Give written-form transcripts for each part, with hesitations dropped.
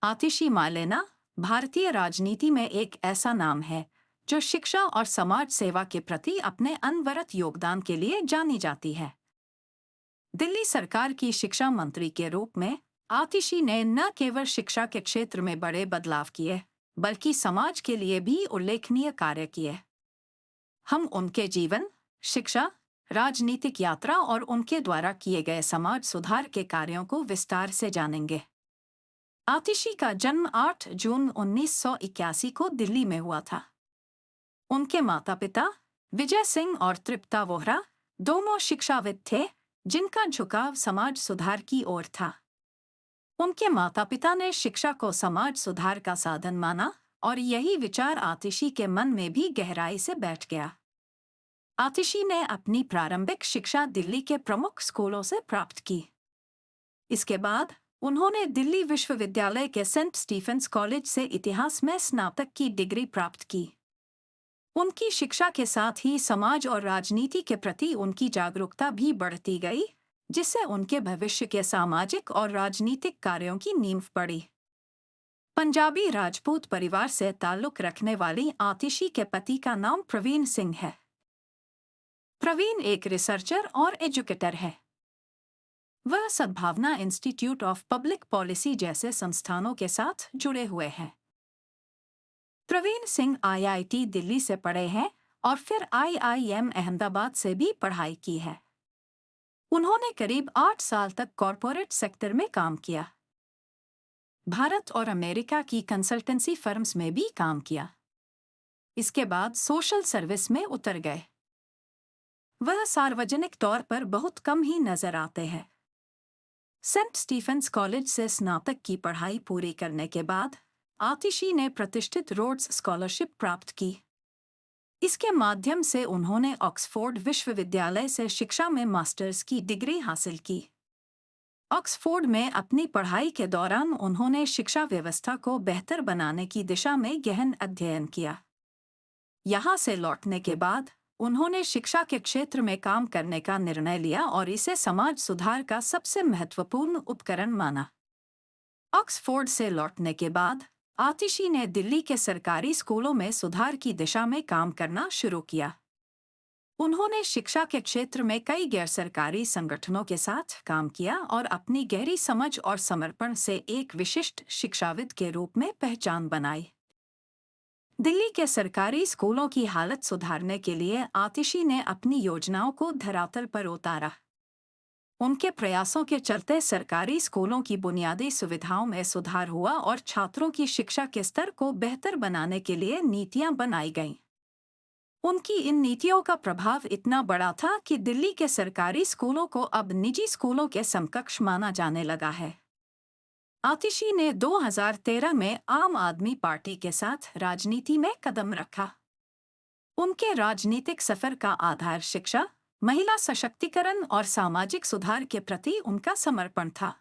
आतिशी मालेना भारतीय राजनीति में एक ऐसा नाम है जो शिक्षा और समाज सेवा के प्रति अपने अनवरत योगदान के लिए जानी जाती है। दिल्ली सरकार की शिक्षा मंत्री के रूप में आतिशी ने न केवल शिक्षा के क्षेत्र में बड़े बदलाव किए, बल्कि समाज के लिए भी उल्लेखनीय कार्य किए। हम उनके जीवन, शिक्षा, राजनीतिक यात्रा और उनके द्वारा किए गए समाज सुधार के कार्यों को विस्तार से जानेंगे। आतिशी का जन्म 8 जून 1981 को दिल्ली में हुआ था। उनके माता पिता विजय सिंह और तृप्ता वोहरा दोनों शिक्षाविद थे, जिनका झुकाव समाज सुधार की ओर था। उनके माता पिता ने शिक्षा को समाज सुधार का साधन माना और यही विचार आतिशी के मन में भी गहराई से बैठ गया। आतिशी ने अपनी प्रारंभिक शिक्षा दिल्ली के प्रमुख स्कूलों से प्राप्त की। इसके बाद उन्होंने दिल्ली विश्वविद्यालय के सेंट स्टीफेंस कॉलेज से इतिहास में स्नातक की डिग्री प्राप्त की। उनकी शिक्षा के साथ ही समाज और राजनीति के प्रति उनकी जागरूकता भी बढ़ती गई, जिससे उनके भविष्य के सामाजिक और राजनीतिक कार्यों की नींव पड़ी। पंजाबी राजपूत परिवार से ताल्लुक रखने वाली आतिशी के पति का नाम प्रवीण सिंह है। प्रवीण एक रिसर्चर और एजुकेटर है। वह सद्भावना इंस्टीट्यूट ऑफ पब्लिक पॉलिसी जैसे संस्थानों के साथ जुड़े हुए हैं। प्रवीण सिंह आईआईटी दिल्ली से पढ़े हैं और फिर आईआईएम अहमदाबाद से भी पढ़ाई की है। उन्होंने करीब 8 साल तक कॉरपोरेट सेक्टर में काम किया। भारत और अमेरिका की कंसल्टेंसी फर्म्स में भी काम किया। इसके बाद सोशल सर्विस में उतर गए। वह सार्वजनिक तौर पर बहुत कम ही नजर आते हैं। सेंट स्टीफेंस कॉलेज से स्नातक की पढ़ाई पूरी करने के बाद आतिशी ने प्रतिष्ठित रोड्स स्कॉलरशिप प्राप्त की। इसके माध्यम से उन्होंने ऑक्सफोर्ड विश्वविद्यालय से शिक्षा में मास्टर्स की डिग्री हासिल की। ऑक्सफोर्ड में अपनी पढ़ाई के दौरान उन्होंने शिक्षा व्यवस्था को बेहतर बनाने की दिशा में गहन अध्ययन किया। यहाँ से लौटने के बाद उन्होंने शिक्षा के क्षेत्र में काम करने का निर्णय लिया और इसे समाज सुधार का सबसे महत्वपूर्ण उपकरण माना। ऑक्सफोर्ड से लौटने के बाद आतिशी ने दिल्ली के सरकारी स्कूलों में सुधार की दिशा में काम करना शुरू किया। उन्होंने शिक्षा के क्षेत्र में कई गैर-सरकारी संगठनों के साथ काम किया और अपनी गहरी समझ और समर्पण से एक विशिष्ट शिक्षाविद के रूप में पहचान बनाई। दिल्ली के सरकारी स्कूलों की हालत सुधारने के लिए आतिशी ने अपनी योजनाओं को धरातल पर उतारा। उनके प्रयासों के चलते सरकारी स्कूलों की बुनियादी सुविधाओं में सुधार हुआ और छात्रों की शिक्षा के स्तर को बेहतर बनाने के लिए नीतियां बनाई गईं। उनकी इन नीतियों का प्रभाव इतना बड़ा था कि दिल्ली के सरकारी स्कूलों को अब निजी स्कूलों के समकक्ष माना जाने लगा है। आतिशी ने 2013 में आम आदमी पार्टी के साथ राजनीति में कदम रखा। उनके राजनीतिक सफर का आधार शिक्षा, महिला सशक्तिकरण और सामाजिक सुधार के प्रति उनका समर्पण था।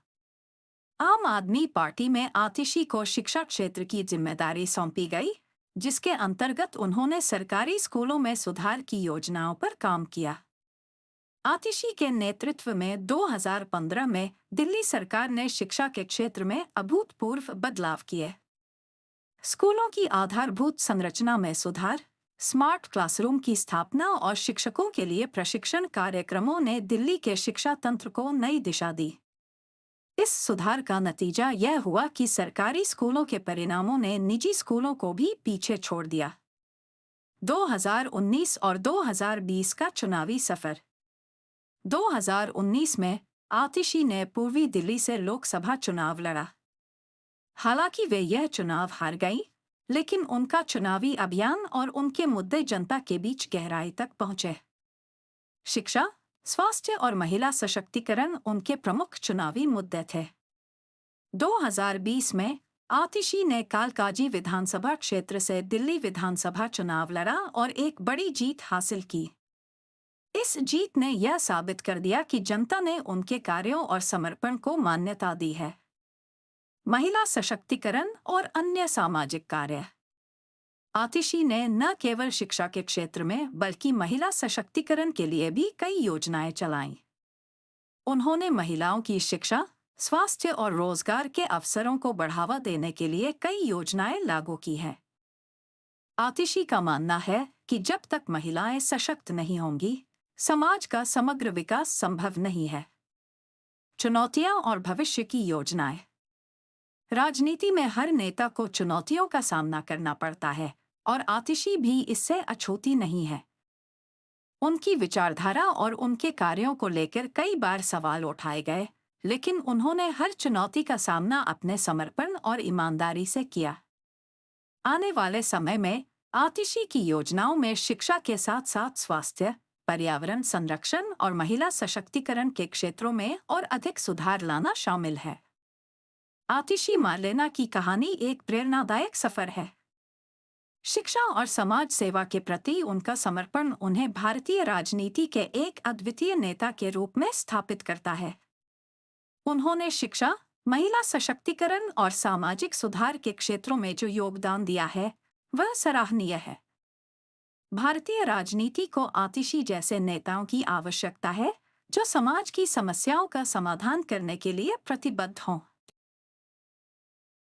आम आदमी पार्टी में आतिशी को शिक्षा क्षेत्र की जिम्मेदारी सौंपी गई, जिसके अंतर्गत उन्होंने सरकारी स्कूलों में सुधार की योजनाओं पर काम किया। आतिशी के नेतृत्व में 2015 में दिल्ली सरकार ने शिक्षा के क्षेत्र में अभूतपूर्व बदलाव किए। स्कूलों की आधारभूत संरचना में सुधार, स्मार्ट क्लासरूम की स्थापना और शिक्षकों के लिए प्रशिक्षण कार्यक्रमों ने दिल्ली के शिक्षा तंत्र को नई दिशा दी। इस सुधार का नतीजा यह हुआ कि सरकारी स्कूलों के परिणामों ने निजी स्कूलों को भी पीछे छोड़ दिया। 2019 और 2020 का चुनावी सफर। 2019 में आतिशी ने पूर्वी दिल्ली से लोकसभा चुनाव लड़ा। हालांकि वे यह चुनाव हार गईं, लेकिन उनका चुनावी अभियान और उनके मुद्दे जनता के बीच गहराई तक पहुंचे। शिक्षा, स्वास्थ्य और महिला सशक्तिकरण उनके प्रमुख चुनावी मुद्दे थे। 2020 में आतिशी ने कालकाजी विधानसभा क्षेत्र से दिल्ली विधानसभा चुनाव लड़ा और एक बड़ी जीत हासिल की। इस जीत ने यह साबित कर दिया कि जनता ने उनके कार्यों और समर्पण को मान्यता दी है। महिला सशक्तिकरण और अन्य सामाजिक कार्य। आतिशी ने न केवल शिक्षा के क्षेत्र में बल्कि महिला सशक्तिकरण के लिए भी कई योजनाएं चलाईं। उन्होंने महिलाओं की शिक्षा, स्वास्थ्य और रोजगार के अवसरों को बढ़ावा देने के लिए कई योजनाएं लागू की हैं। आतिशी का मानना है कि जब तक महिलाएं सशक्त नहीं होंगी, समाज का समग्र विकास संभव नहीं है। चुनौतियां और भविष्य की योजनाएं। राजनीति में हर नेता को चुनौतियों का सामना करना पड़ता है और आतिशी भी इससे अछूती नहीं है। उनकी विचारधारा और उनके कार्यों को लेकर कई बार सवाल उठाए गए, लेकिन उन्होंने हर चुनौती का सामना अपने समर्पण और ईमानदारी से किया। आने वाले समय में आतिशी की योजनाओं में शिक्षा के साथ साथ स्वास्थ्य, पर्यावरण संरक्षण और महिला सशक्तिकरण के क्षेत्रों में और अधिक सुधार लाना शामिल है। आतिशी मार्लेना की कहानी एक प्रेरणादायक सफर है। शिक्षा और समाज सेवा के प्रति उनका समर्पण उन्हें भारतीय राजनीति के एक अद्वितीय नेता के रूप में स्थापित करता है। उन्होंने शिक्षा, महिला सशक्तिकरण और सामाजिक सुधार के क्षेत्रों में जो योगदान दिया है, वह सराहनीय है। भारतीय राजनीति को आतिशी जैसे नेताओं की आवश्यकता है, जो समाज की समस्याओं का समाधान करने के लिए प्रतिबद्ध हों।